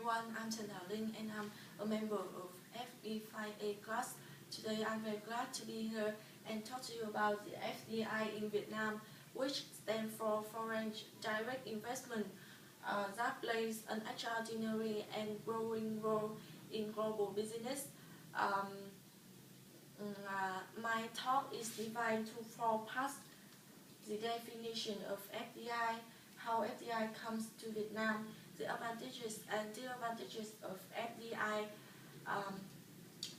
everyone, I'm Chen Haoling and I'm a member of FE5A class. Today I'm very glad to be here and talk to you about the FDI in Vietnam, which stands for Foreign Direct Investment, that plays an extraordinary and growing role in global business. My talk is divided into four parts: the definition of FDI, how FDI comes to Vietnam, the advantages and disadvantages of FDI.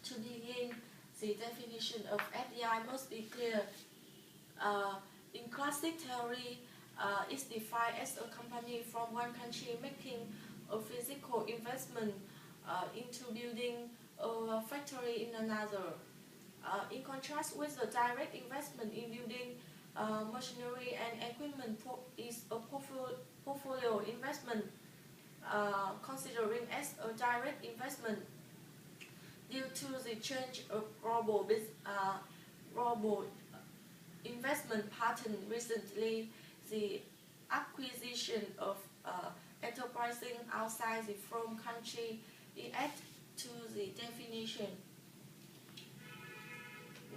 To begin, the definition of FDI must be clear. In classic theory, it's defined as a company from one country making a physical investment into building a factory in another. In contrast with the direct investment in building machinery and equipment is a portfolio investment, considering as a direct investment. Due to the change of global investment pattern recently, the acquisition of enterprising outside the from country is added to the definition.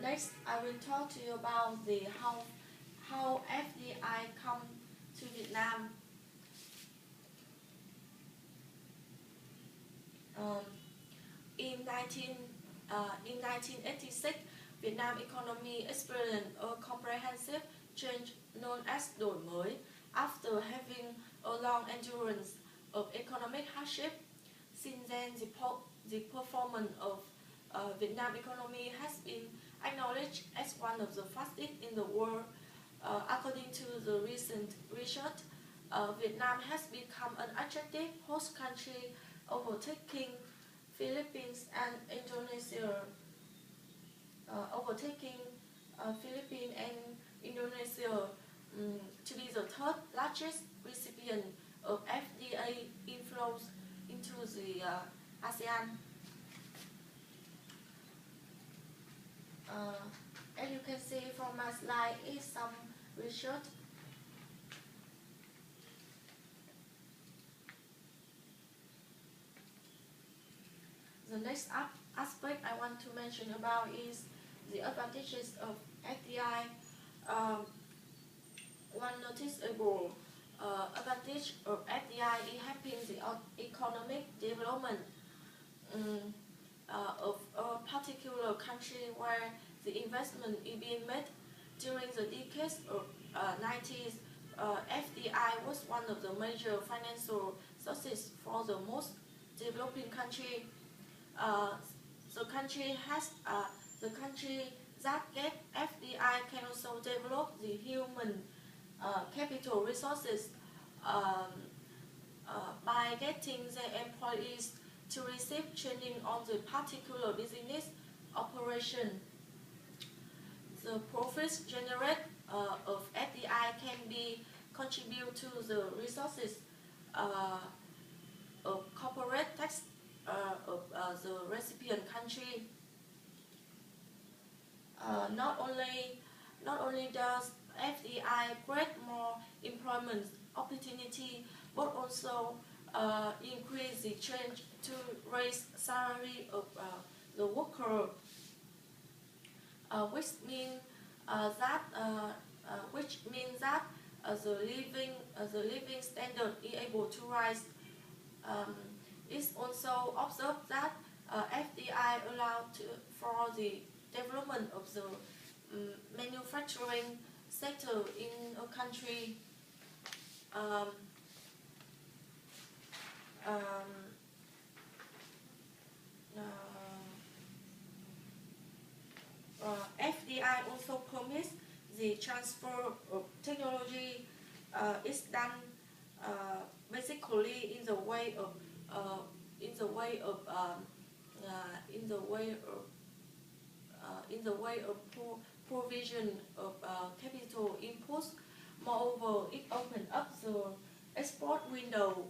Next, I will talk to you about the how FDI come to Vietnam. In 1986, Vietnam economy experienced a comprehensive change known as đổi mới after having a long endurance of economic hardship. Since then, the performance of Vietnam economy has been acknowledged as one of the fastest in the world. According to the recent research, Vietnam has become an attractive host country, overtaking Philippines and Indonesia. To be the third largest recipient of FDI inflows into the ASEAN. As you can see from my slide is some research. The next aspect I want to mention about is the advantages of FDI. One noticeable advantage of FDI is helping the economic development of a particular country where the investment is being made. During the decades of 90s, FDI was one of the major financial sources for the most developing country. The country that get FDI can also develop the human capital resources by getting their employees to receive training on the particular business operation. The profits generated of FDI can be contributed to the resources of corporate tax of the recipient country. Not only does FDI create more employment opportunity, but also increase the change to raise salary of the worker, which means that the living standard is able to rise. It's also observed that FDI allowed for the development of the manufacturing sector in a country. FDI also permits the transfer of technology. It's done basically in the way of provision of capital inputs. Moreover, it opened up the export window,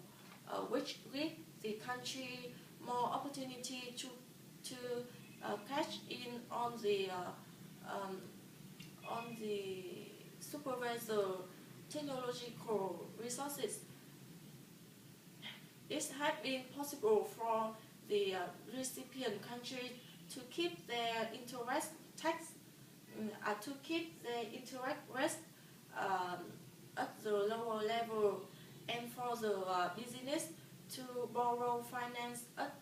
which gives the country more opportunity to cash in on the supervisor technological resources. it has been possible for the recipient country to keep their interest tax, to keep their interest rate at the lower level, and for the business to borrow finance at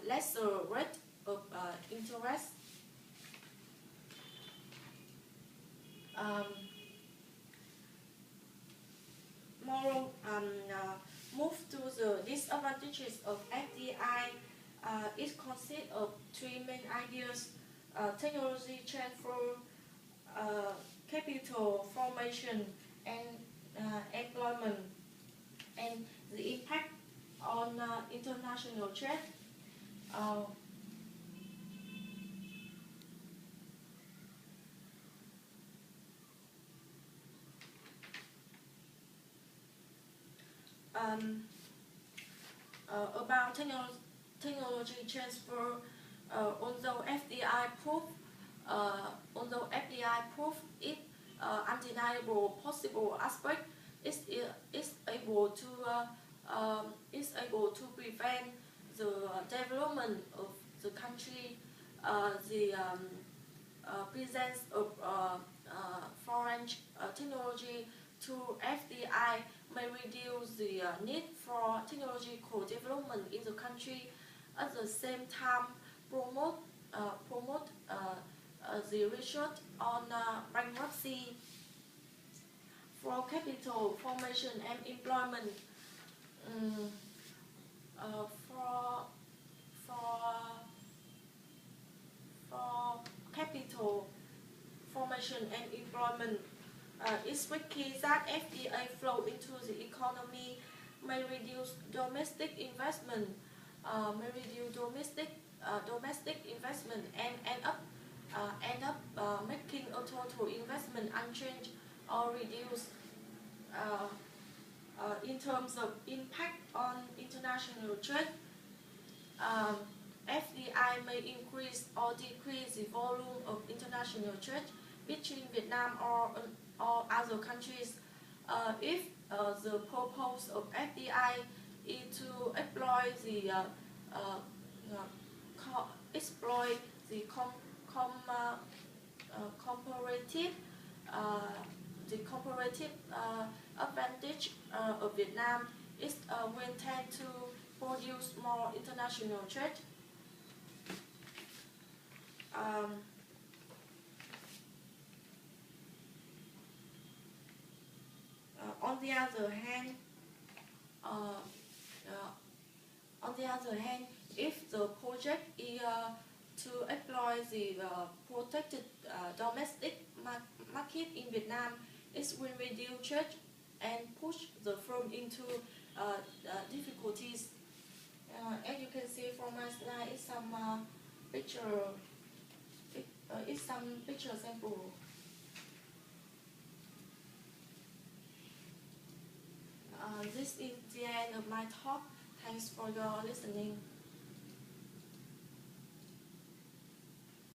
lesser rate of interest. Move to the disadvantages of FDI. It consists of three main ideas: technology transfer, capital formation, and employment, and the impact on international trade. Uh, um, about technology transfer, although FDI proof it undeniable possible aspect, is able to prevent the development of the country, the presence of foreign technology to FDI may reduce the need for technological development in the country. At the same time, promote the research on bankruptcy. For capital formation and employment. um, uh, for for for capital formation and employment, it's tricky that FDI flow into the economy may reduce domestic investment, domestic investment, and end up making a total investment unchanged or reduced. Uh, in terms of impact on international trade, um, FDI may increase or decrease the volume of international trade between Vietnam or other countries. If the purpose of FDI is to exploit the exploit the comparative advantage of Vietnam, is will tend to produce more international trade. Um, on the other hand, if the project is to exploit the protected domestic market in Vietnam, it will reduce trade and push the firm into difficulties. As you can see from my slide, it's some picture sample. This is the end of my talk. Thanks for your listening.